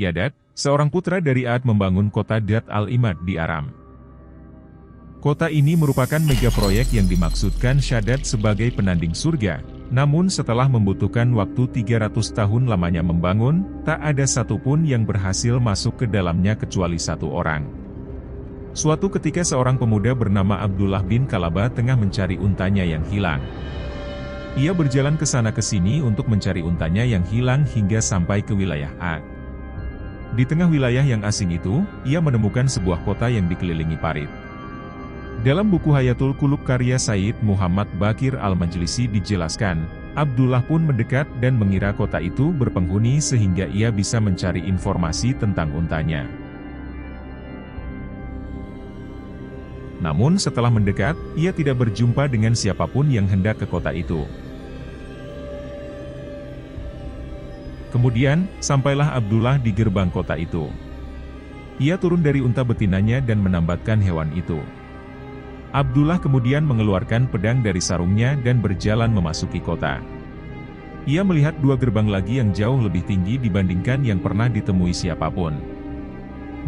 Yadad, seorang putra dari Ad membangun kota Dat al-Imad di Aram. Kota ini merupakan mega proyek yang dimaksudkan Shaddad sebagai penanding surga, namun setelah membutuhkan waktu 300 tahun lamanya membangun, tak ada satupun yang berhasil masuk ke dalamnya kecuali satu orang. Suatu ketika seorang pemuda bernama Abdullah bin Kalaba tengah mencari untanya yang hilang. Ia berjalan ke sana ke sini untuk mencari untanya yang hilang hingga sampai ke wilayah Ad. Di tengah wilayah yang asing itu, ia menemukan sebuah kota yang dikelilingi parit. Dalam buku Hayatul Qulub karya Sayyid Muhammad Baqir Al-Majlisi dijelaskan, Abdullah pun mendekat dan mengira kota itu berpenghuni sehingga ia bisa mencari informasi tentang untanya. Namun setelah mendekat, ia tidak berjumpa dengan siapapun yang hendak ke kota itu. Kemudian, sampailah Abdullah di gerbang kota itu. Ia turun dari unta betinanya dan menambatkan hewan itu. Abdullah kemudian mengeluarkan pedang dari sarungnya dan berjalan memasuki kota. Ia melihat dua gerbang lagi yang jauh lebih tinggi dibandingkan yang pernah ditemui siapapun.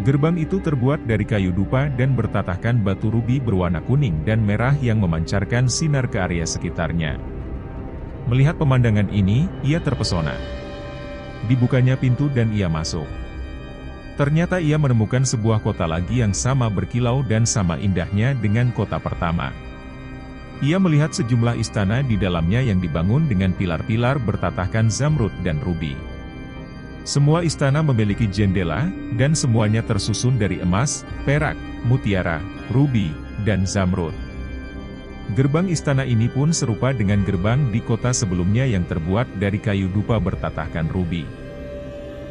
Gerbang itu terbuat dari kayu dupa dan bertatahkan batu rubi berwarna kuning dan merah yang memancarkan sinar ke area sekitarnya. Melihat pemandangan ini, ia terpesona. Dibukanya pintu dan ia masuk. Ternyata ia menemukan sebuah kota lagi yang sama berkilau dan sama indahnya dengan kota pertama. Ia melihat sejumlah istana di dalamnya yang dibangun dengan pilar-pilar bertatahkan zamrud dan rubi. Semua istana memiliki jendela, dan semuanya tersusun dari emas, perak, mutiara, rubi, dan zamrud. Gerbang istana ini pun serupa dengan gerbang di kota sebelumnya yang terbuat dari kayu dupa bertatahkan rubi.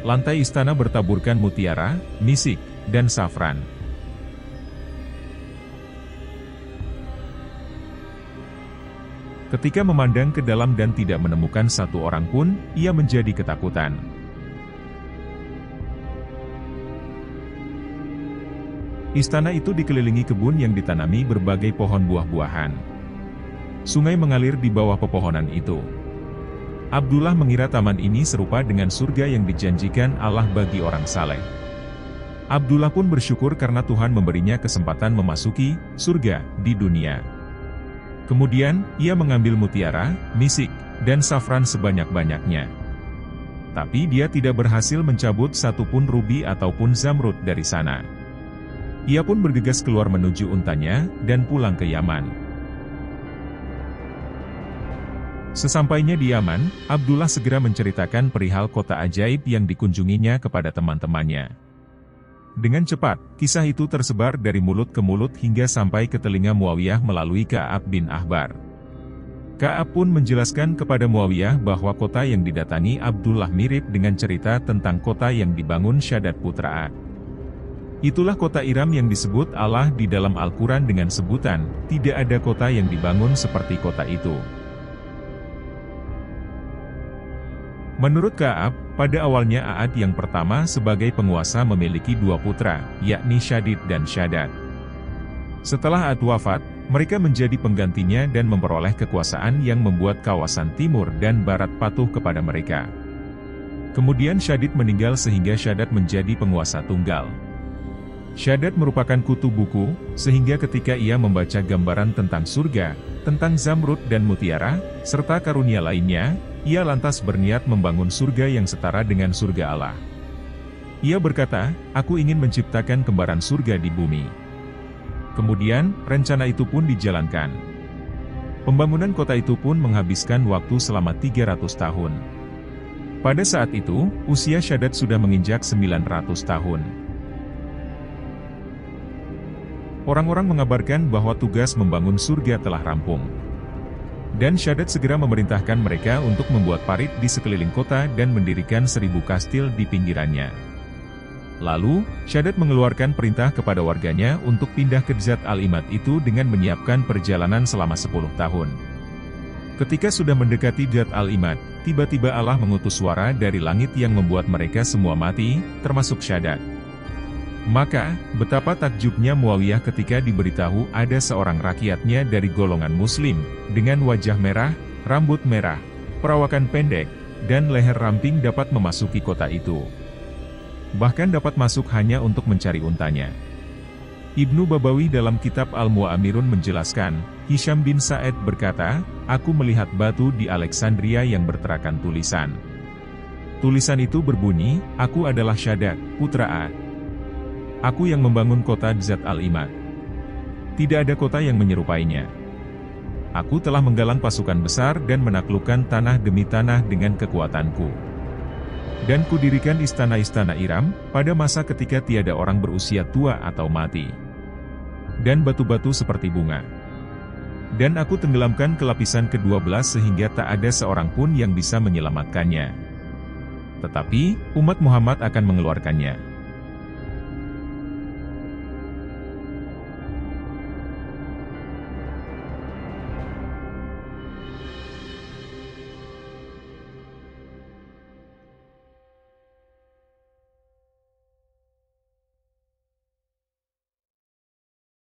Lantai istana bertaburkan mutiara, misik, dan safran. Ketika memandang ke dalam dan tidak menemukan satu orang pun, ia menjadi ketakutan. Istana itu dikelilingi kebun yang ditanami berbagai pohon buah-buahan. Sungai mengalir di bawah pepohonan itu. Abdullah mengira taman ini serupa dengan surga yang dijanjikan Allah bagi orang saleh. Abdullah pun bersyukur karena Tuhan memberinya kesempatan memasuki surga di dunia. Kemudian, ia mengambil mutiara, misik, dan safran sebanyak-banyaknya. Tapi dia tidak berhasil mencabut satupun rubi ataupun zamrud dari sana. Ia pun bergegas keluar menuju untanya, dan pulang ke Yaman. Sesampainya di Yaman, Abdullah segera menceritakan perihal kota ajaib yang dikunjunginya kepada teman-temannya. Dengan cepat, kisah itu tersebar dari mulut ke mulut hingga sampai ke telinga Muawiyah melalui Ka'ab bin Ahbar. Ka'ab pun menjelaskan kepada Muawiyah bahwa kota yang didatangi Abdullah mirip dengan cerita tentang kota yang dibangun Shaddad putra Ad. Itulah kota Iram yang disebut Allah di dalam Al-Quran dengan sebutan, tidak ada kota yang dibangun seperti kota itu. Menurut Ka'ab, pada awalnya Ad yang pertama sebagai penguasa memiliki dua putra, yakni Syadid dan Shaddad. Setelah Ad wafat, mereka menjadi penggantinya dan memperoleh kekuasaan yang membuat kawasan timur dan barat patuh kepada mereka. Kemudian Syadid meninggal sehingga Shaddad menjadi penguasa tunggal. Shaddad merupakan kutu buku, sehingga ketika ia membaca gambaran tentang surga, tentang zamrud dan mutiara, serta karunia lainnya, ia lantas berniat membangun surga yang setara dengan surga Allah. Ia berkata, "Aku ingin menciptakan kembaran surga di bumi." Kemudian, rencana itu pun dijalankan. Pembangunan kota itu pun menghabiskan waktu selama 300 tahun. Pada saat itu, usia Shaddad sudah menginjak 900 tahun. Orang-orang mengabarkan bahwa tugas membangun surga telah rampung. Dan Shaddad segera memerintahkan mereka untuk membuat parit di sekeliling kota dan mendirikan 1000 kastil di pinggirannya. Lalu, Shaddad mengeluarkan perintah kepada warganya untuk pindah ke Zat al-Imad itu dengan menyiapkan perjalanan selama 10 tahun. Ketika sudah mendekati Zat al-Imad, tiba-tiba Allah mengutus suara dari langit yang membuat mereka semua mati, termasuk Shaddad. Maka, betapa takjubnya Muawiyah ketika diberitahu ada seorang rakyatnya dari golongan muslim, dengan wajah merah, rambut merah, perawakan pendek, dan leher ramping dapat memasuki kota itu. bahkan dapat masuk hanya untuk mencari untanya. Ibnu Babawi dalam kitab Al-Mu'amirun menjelaskan, Hisham bin Sa'ed berkata, aku melihat batu di Alexandria yang berterakan tulisan. Tulisan itu berbunyi, aku adalah Syadak, putra Ad. Aku yang membangun kota Dzat al-Imad. Tidak ada kota yang menyerupainya. Aku telah menggalang pasukan besar dan menaklukkan tanah demi tanah dengan kekuatanku. Dan kudirikan istana-istana Iram, pada masa ketika tiada orang berusia tua atau mati. Dan batu-batu seperti bunga. Dan aku tenggelamkan ke lapisan ke-12 sehingga tak ada seorang pun yang bisa menyelamatkannya. Tetapi, umat Muhammad akan mengeluarkannya.